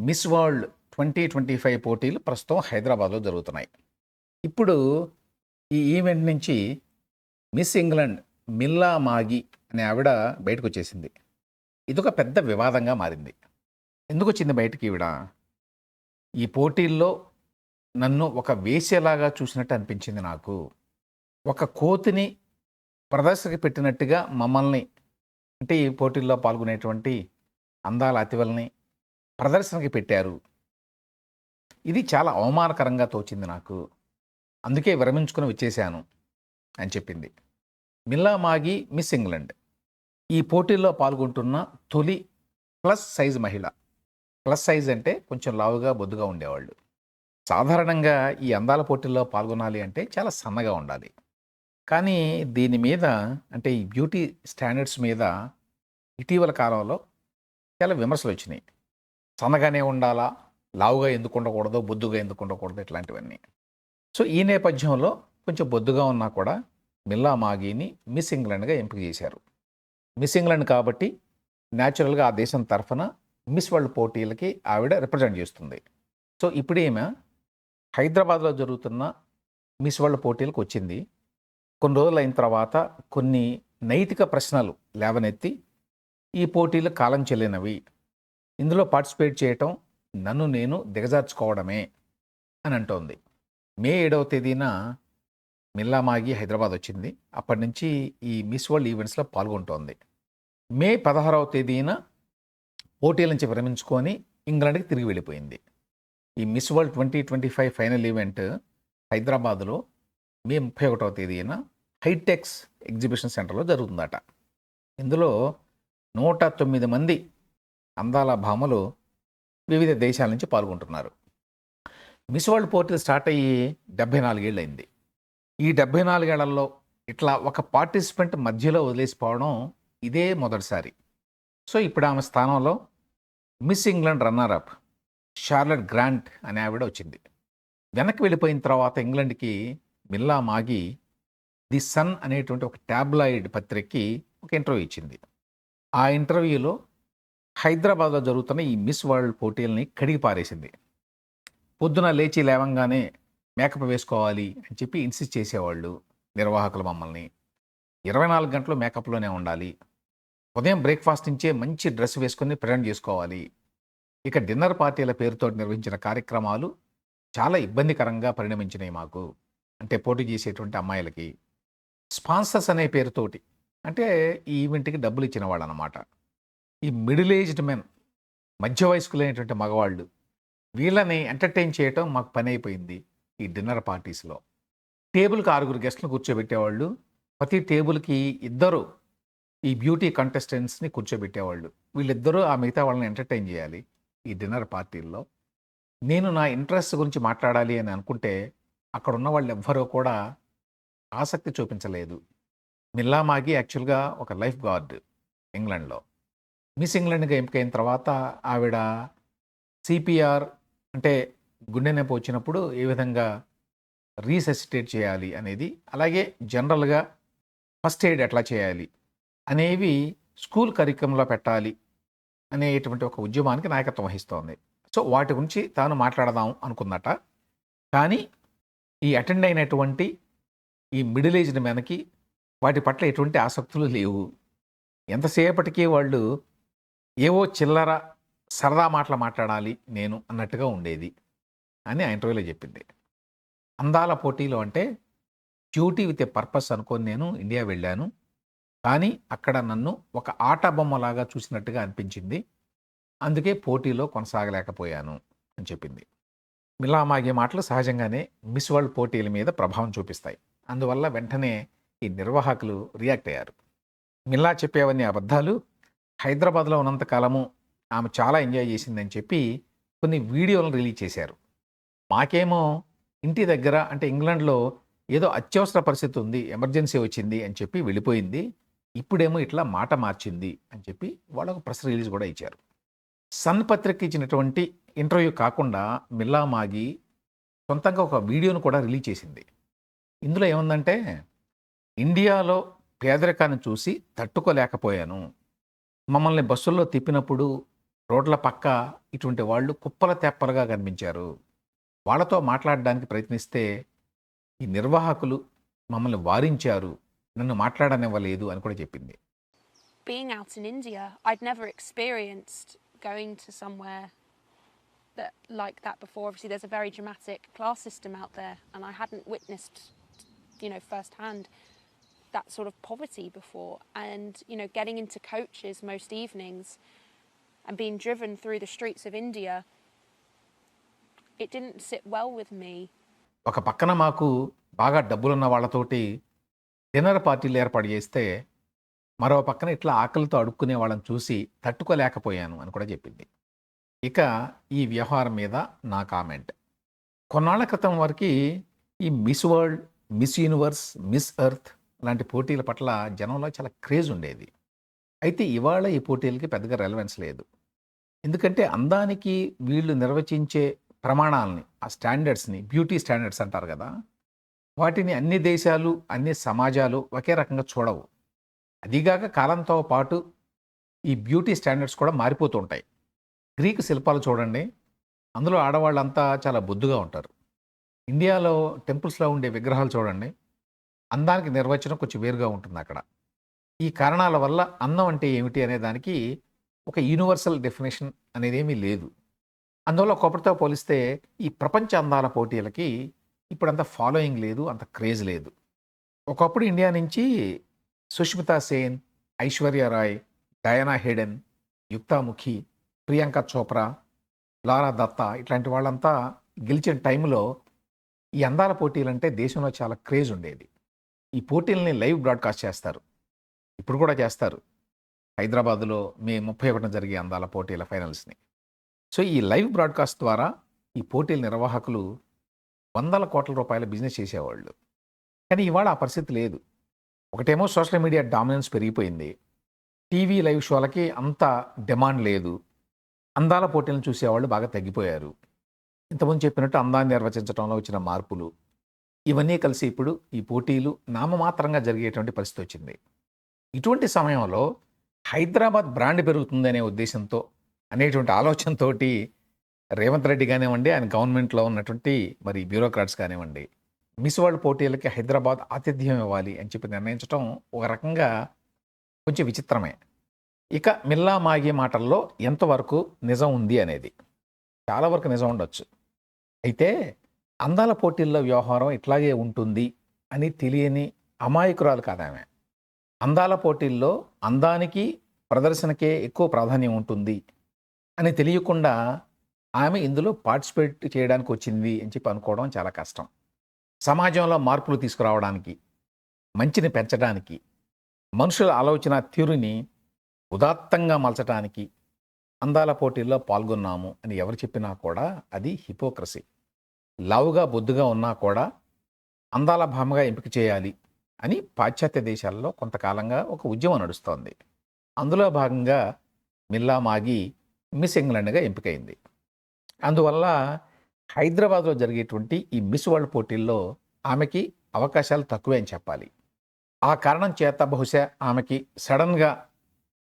Miss world 2025 పోటీలు ప్రస్తుతం హైదరాబాద్‌లో జరుగుతున్నాయి. ఇప్పుడు ఈ ఈవెంట్ నుంచి మిస్ ఇంగ్లాండ్ మిల్లా మాగి అనే ఆవిడ బయటకొచ్చేసింది. ఇదొక పెద్ద వివాదంగా మారింది. ఎందుకొచ్చింది బయటికి ఈవిడ? ఈ పోటీల్లో నన్ను ఒక వేశ్యలాగా చూసినట్టు అనిపించింది నాకు. ఒక కోతిని ప్రదర్శనకి పెట్టినట్టుగా మమ్మల్ని అంటే ఈ పోటీల్లో పాల్గొనేటువంటి అందాల అతివలని ప్రదర్శనకి పెట్టారు. ఇది చాలా అవమానకరంగా తోచింది నాకు. అందుకే విరమించుకొని వచ్చేశాను అని చెప్పింది. మిల్లా మాగి మిస్ ఇంగ్లాండ్. ఈ పోటీల్లో పాల్గొంటున్న తొలి ప్లస్ సైజ్ మహిళ. ప్లస్ సైజ్ అంటే కొంచెం లావుగా, బొద్దుగా ఉండేవాళ్ళు. సాధారణంగా ఈ అందాల పోటీల్లో పాల్గొనాలి అంటే చాలా సన్నగా ఉండాలి. కానీ దీని మీద అంటే ఈ బ్యూటీ స్టాండర్డ్స్ మీద ఇటీవల కాలంలో చాలా విమర్శలొచ్చినాయి. సన్నగానే ఉండాలా? లావుగా ఎందుకు ఉండకూడదు? బొద్దుగా ఎందుకు ఉండకూడదు? ఇట్లాంటివన్నీ. సో, ఈ నేపథ్యంలో కొంచెం బొద్దుగా ఉన్నా కూడా మిల్లా మాగీని మిస్ ఇంగ్లాండ్‌గా ఎంపిక చేశారు. మిస్ ఇంగ్లాండ్ కాబట్టి న్యాచురల్‌గా ఆ దేశం తరఫున మిస్ వరల్డ్ పోటీలకి ఆవిడ రిప్రజెంట్ చేస్తుంది. సో, ఇప్పుడు ఈమె హైదరాబాద్‌లో జరుగుతున్న మిస్ వరల్డ్ పోటీలకొచ్చింది. కొన్ని రోజులయిన తర్వాత కొన్ని నైతిక ప్రశ్నలు లేవనెత్తి ఈ పోటీలు కాలం చెల్లినవి. ఇందులో పార్టిసిపేట్ చేయటం నన్ను నేను దిగజార్చుకోవడమే అని అంటోంది. మే 7వ తేదీన మిల్లా మాగి హైదరాబాద్ వచ్చింది. అప్పటి నుంచి ఈ మిస్ వరల్డ్ ఈవెంట్స్‌లో పాల్గొంటోంది. మే 16వ తేదీన పోటీల నుంచి విరమించుకొని ఇంగ్లాండ్‌కి తిరిగి వెళ్ళిపోయింది. ఈ మిస్ వరల్డ్ 2025 ఫైనల్ ఈవెంట్ హైదరాబాద్‌లో మే 31వ తేదీన హైటెక్స్ ఎగ్జిబిషన్ సెంటర్‌లో జరుగుతుందట. ఇందులో 109 మంది అందాల భామలు వివిధ దేశాల నుంచి పాల్గొంటున్నారు. మిస్ వరల్డ్ పోటీలు స్టార్ట్ అయ్యి 74 ఏళ్ళయింది. ఈ 74 ఏళ్లలో ఇట్లా ఒక పార్టిసిపెంట్ మధ్యలో వదిలేసిపోవడం ఇదే మొదటిసారి. సో, ఇప్పుడు ఆమె స్థానంలో miss England runner up Charlotte grant అనే ఆవిడ వచ్చింది. వెనక్కి వెళ్ళిపోయిన తర్వాత ఇంగ్లాండ్‌కి మిల్లా మాగి ది సన్ అనేటువంటి ఒక టాబ్లాయిడ్ పత్రికకి ఒక ఇంటర్వ్యూ ఇచ్చింది. ఆ ఇంటర్వ్యూలో హైదరాబాద్‌లో జరుగుతున్న ఈ మిస్ వరల్డ్ పోటీలని కడిగి పారేసింది. పొద్దున లేచి లేవంగానే మేకప్ వేసుకోవాలి అని చెప్పి ఇన్సిస్ట్ చేసేవాళ్ళు నిర్వాహకులు మమ్మల్ని. 24 గంటలు మేకప్‌లోనే ఉండాలి. ఉదయం బ్రేక్‌ఫాస్ట్ నుంచే మంచి డ్రెస్ వేసుకొని ప్రజెంట్ చేసుకోవాలి. ఇక డిన్నర్ పార్టీల పేరుతో నిర్వహించిన కార్యక్రమాలు చాలా ఇబ్బందికరంగా పరిణమించినాయి మాకు. అంటే పోటీ చేసేటువంటి అమ్మాయిలకి. స్పాన్సర్స్ అనే పేరుతోటి అంటే ఈ ఈవెంట్‌కి డబ్బులు ఇచ్చిన వాళ్ళనమాట. ఈ మిడిల్ ఏజ్డ్ మెన్ మధ్య వయస్కులైనటువంటి మగవాళ్ళు వీళ్ళని ఎంటర్‌టైన్ చేయటం మాకు పనైపోయింది ఈ డిన్నర్ పార్టీస్‌లో. టేబుల్‌కి 6 గెస్ట్‌లని కూర్చోబెట్టేవాళ్ళు. ప్రతి టేబుల్‌కి ఇద్దరు ఈ బ్యూటీ కంటెస్టెంట్స్‌ని కూర్చోబెట్టేవాళ్ళు. వీళ్ళిద్దరూ ఆ మిగతా వాళ్ళని ఎంటర్‌టైన్ చేయాలి ఈ డిన్నర్ పార్టీల్లో. నేను నా ఇంట్రెస్ట్ గురించి మాట్లాడాలి అని అనుకుంటే అక్కడున్న వాళ్ళెవ్వరూ కూడా ఆసక్తి చూపించలేదు. మిల్లా మాగి యాక్చువల్‌గా ఒక లైఫ్ గార్డ్ ఇంగ్లాండ్‌లో. మిస్ ఇంగ్లాండ్‌గా ఎంపికైన తర్వాత ఆవిడ సీపీఆర్ అంటే గుండె నొప్పి వచ్చినప్పుడు ఏ విధంగా రీసెసిటేట్ చేయాలి అనేది, అలాగే జనరల్‌గా ఫస్ట్ ఎయిడ్ ఎట్లా చేయాలి అనేవి స్కూల్ కరిక్యులంలో పెట్టాలి అనేటువంటి ఒక ఉద్యమానికి నాయకత్వం వహిస్తోంది. సో, వాటి గురించి తాను మాట్లాడదాం అనుకుందట. కానీ ఈ అటెండ్ అయినటువంటి ఈ మిడిల్ ఏజ్డ్ మెన్‌కి వాటి పట్ల ఎటువంటి ఆసక్తులు లేవు. ఎంతసేపటికి వాళ్ళు ఏవో చిల్లర సరదా మాటలు మాట్లాడాలి నేను అన్నట్టుగా ఉండేది అని ఆ ఇంటర్వ్యూలో చెప్పింది. అందాల పోటీలు అంటే డ్యూటీ విత్ ఎ పర్పస్ అనుకోని నేను ఇండియా వెళ్ళాను. కానీ అక్కడ నన్ను ఒక ఆట బొమ్మలాగా చూసినట్టుగా అనిపించింది. అందుకే పోటీలో కొనసాగలేకపోయాను అని చెప్పింది. మిల్లా మాగే మాటలు సహజంగానే మిస్ వరల్డ్ పోటీల మీద ప్రభావం చూపిస్తాయి. అందువల్ల వెంటనే ఈ నిర్వాహకులు రియాక్ట్ అయ్యారు. మిల్లా చెప్పేవన్నీ అబద్ధాలు. హైదరాబాద్‌లో ఉన్నంత కాలము ఆమె చాలా ఎంజాయ్ చేసిందని చెప్పి కొన్ని వీడియోలను రిలీజ్ చేశారు. మాకేమో ఇంటి దగ్గర అంటే ఇంగ్లాండ్‌లో ఏదో అత్యవసర పరిస్థితి ఉంది, ఎమర్జెన్సీ వచ్చింది అని చెప్పి వెళ్ళిపోయింది. ఇప్పుడేమో ఇట్లా మాట మార్చింది అని చెప్పి వాళ్ళు ఒక ప్రెస్ రిలీజ్ కూడా ఇచ్చారు. సన్ పత్రికకి ఇచ్చినటువంటి ఇంటర్వ్యూ కాకుండా మిల్లా మాగి సొంతంగా ఒక వీడియోను కూడా రిలీజ్ చేసింది. ఇందులో ఏముందంటే, ఇండియాలో పేదరికాన్ని చూసి తట్టుకోలేకపోయాను. మమ్మల్ని బస్సుల్లో తిప్పినప్పుడు రోడ్ల పక్క ఇటువంటి వాళ్ళు కుప్పల తెప్పలుగా కనిపించారు. వాళ్ళతో మాట్లాడడానికి ప్రయత్నిస్తే ఈ నిర్వాహకులు మమ్మల్ని వారించారు. నన్ను మాట్లాడనివ్వలేదు అని కూడా చెప్పింది. Being out in India, I'd never experienced going to somewhere that like that before. Obviously, there's a very dramatic class system out there, and I hadn't witnessed, firsthand that sort of poverty before. And getting into coaches most evenings and being driven through the streets of India, it didn't sit well with me. ఒక పక్కన మాకు బాగా డబ్బులున్న వాళ్ళతోటి dinner పార్టీలు ఏర్పాటు చేస్తే, మరో పక్కన ఇట్లా ఆకలితో అడుక్కునే వాళ్ళని చూసి తట్టుకోలేకపోయాను అని కూడా చెప్పింది. ఇక ఈ వ్యవహారం మీద నా కామెంట్. కొన్నాళ్ల క్రితం వరకు ఈ miss world, miss universe, miss earth లాంటి పోటీల పట్ల జనంలో చాలా క్రేజ్ ఉండేది. అయితే ఇవాళ ఈ పోటీలకి పెద్దగా రెలవెన్స్ లేదు. ఎందుకంటే అందానికి వీళ్ళు నిర్వచించే ప్రమాణాలని, ఆ స్టాండర్డ్స్ని, బ్యూటీ స్టాండర్డ్స్ అంటారు కదా, వాటిని అన్ని దేశాలు, అన్ని సమాజాలు ఒకే రకంగా చూడవు. అదిగాక కాలంతో పాటు ఈ బ్యూటీ స్టాండర్డ్స్ కూడా మారిపోతూ ఉంటాయి. గ్రీకు శిల్పాలు చూడండి, అందులో ఆడవాళ్ళంతా చాలా బొద్దుగా ఉంటారు. ఇండియాలో టెంపుల్స్లో ఉండే విగ్రహాలు చూడండి, అందానికి నిర్వచనం కొంచెం వేరుగా ఉంటుంది అక్కడ. ఈ కారణాల వల్ల అందం అంటే ఏమిటి అనే దానికి ఒక యూనివర్సల్ డెఫినేషన్ అనేది ఏమీ లేదు. అందువల్ల ఒకప్పటితో పోలిస్తే ఈ ప్రపంచ అందాల పోటీలకి ఇప్పుడు అంత ఫాలోయింగ్ లేదు, అంత క్రేజ్ లేదు. ఒకప్పుడు ఇండియా నుంచి సుష్మితా సేన్, ఐశ్వర్య రాయ్, డయానా హేడెన్, యుక్తాముఖి, ప్రియాంక చోప్రా, లారా దత్తా ఇట్లాంటి వాళ్ళంతా గెలిచిన టైంలో ఈ అందాల పోటీలంటే దేశంలో చాలా క్రేజ్ ఉండేది. ఈ పోటీలని లైవ్ బ్రాడ్కాస్ట్ చేస్తారు, ఇప్పుడు కూడా చేస్తారు. హైదరాబాదులో మే 31న జరిగే అందాల పోటీల ఫైనల్స్ని. సో ఈ లైవ్ బ్రాడ్కాస్ట్ ద్వారా ఈ పోటీల నిర్వాహకులు వందల కోట్ల రూపాయల బిజినెస్ చేసేవాళ్ళు. కానీ ఇవాళ ఆ పరిస్థితి లేదు. ఒకటేమో సోషల్ మీడియా డామినెన్స్ పెరిగిపోయింది, టీవీ లైవ్ షోలకి అంత డిమాండ్ లేదు, అందాల పోటీలను చూసేవాళ్ళు బాగా తగ్గిపోయారు. ఇంతకుముందు చెప్పినట్టు అందాన్ని నిర్వచించడంలో వచ్చిన మార్పులు ఇవన్నీ కలిసి ఇప్పుడు ఈ పోటీలు నామమాత్రంగా జరిగేటువంటి పరిస్థితి వచ్చింది. ఇటువంటి సమయంలో హైదరాబాద్ బ్రాండ్ పెరుగుతుందనే ఉద్దేశంతో, అనేటువంటి ఆలోచనతోటి రేవంత్ రెడ్డి కానివ్వండి, ఆయన గవర్నమెంట్లో ఉన్నటువంటి మరి బ్యూరోక్రాట్స్ కానివ్వండి, మిస్ వరల్డ్ పోటీలకి హైదరాబాద్ ఆతిథ్యం ఇవ్వాలి అని చెప్పి నిర్ణయించడం ఒక రకంగా కొంచెం విచిత్రమే. ఇక మిల్లా మాగి మాటల్లో ఎంతవరకు నిజం ఉంది అనేది, చాలా వరకు నిజం ఉండొచ్చు. అయితే అందాల పోటీల్లో వ్యవహారం ఇట్లాగే ఉంటుంది అని తెలియని అమాయకురాలు కాదామె. అందాల పోటీల్లో అందానికి, ప్రదర్శనకే ఎక్కువ ప్రాధాన్యం ఉంటుంది అని తెలియకుండా ఆమె ఇందులో పార్టిసిపేట్ చేయడానికి వచ్చింది అని చెప్పి అనుకోవడం చాలా కష్టం. సమాజంలో మార్పులు తీసుకురావడానికి, మంచిని పెంచడానికి, మనుషుల ఆలోచన తీరుని ఉదాత్తంగా మలచడానికి అందాల పోటీల్లో పాల్గొన్నాము అని ఎవరు చెప్పినా కూడా అది హిపోక్రసీ. లావుగా బొద్దుగా ఉన్నా కూడా అందాల భామగా ఎంపిక చేయాలి అని పాశ్చాత్య దేశాల్లో కొంతకాలంగా ఒక ఉద్యమం నడుస్తోంది. అందులో భాగంగా మిల్లా మాగి మిస్ ఇంగ్లాండ్గా ఎంపికైంది. అందువల్ల హైదరాబాద్లో జరిగేటువంటి ఈ మిస్ వరల్డ్ పోటీల్లో ఆమెకి అవకాశాలు తక్కువే అని చెప్పాలి. ఆ కారణం చేత బహుశా ఆమెకి సడన్గా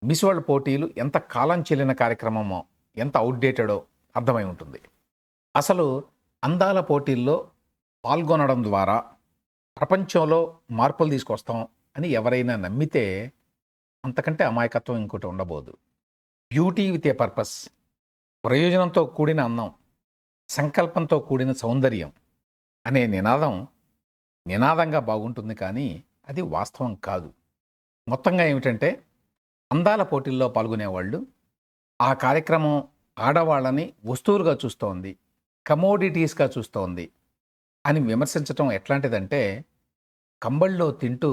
మిస్ వరల్డ్ పోటీలు ఎంత కాలం చెల్లిన కార్యక్రమమో, ఎంత అవుట్డేటెడో అర్థమై ఉంటుంది. అసలు అందాల పోటీల్లో పాల్గొనడం ద్వారా ప్రపంచంలో మార్పులు తీసుకొస్తాం అని ఎవరైనా నమ్మితే అంతకంటే అమాయకత్వం ఇంకోటి ఉండబోదు. బ్యూటీ విత్ ఏ పర్పస్, ప్రయోజనంతో కూడిన అందం, సంకల్పంతో కూడిన సౌందర్యం అనే నినాదంగా బాగుంటుంది, కానీ అది వాస్తవం కాదు. మొత్తంగా ఏమిటంటే అందాల పోటీల్లో పాల్గొనేవాళ్ళు ఆ కార్యక్రమం ఆడవాళ్ళని వస్తువులుగా చూస్తోంది, కమోడిటీస్గా చూస్తోంది అని విమర్శించడం ఎట్లాంటిదంటే కంబళ్ళలో తింటూ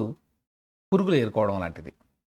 పురుగులు ఏరుకోవడం లాంటిది.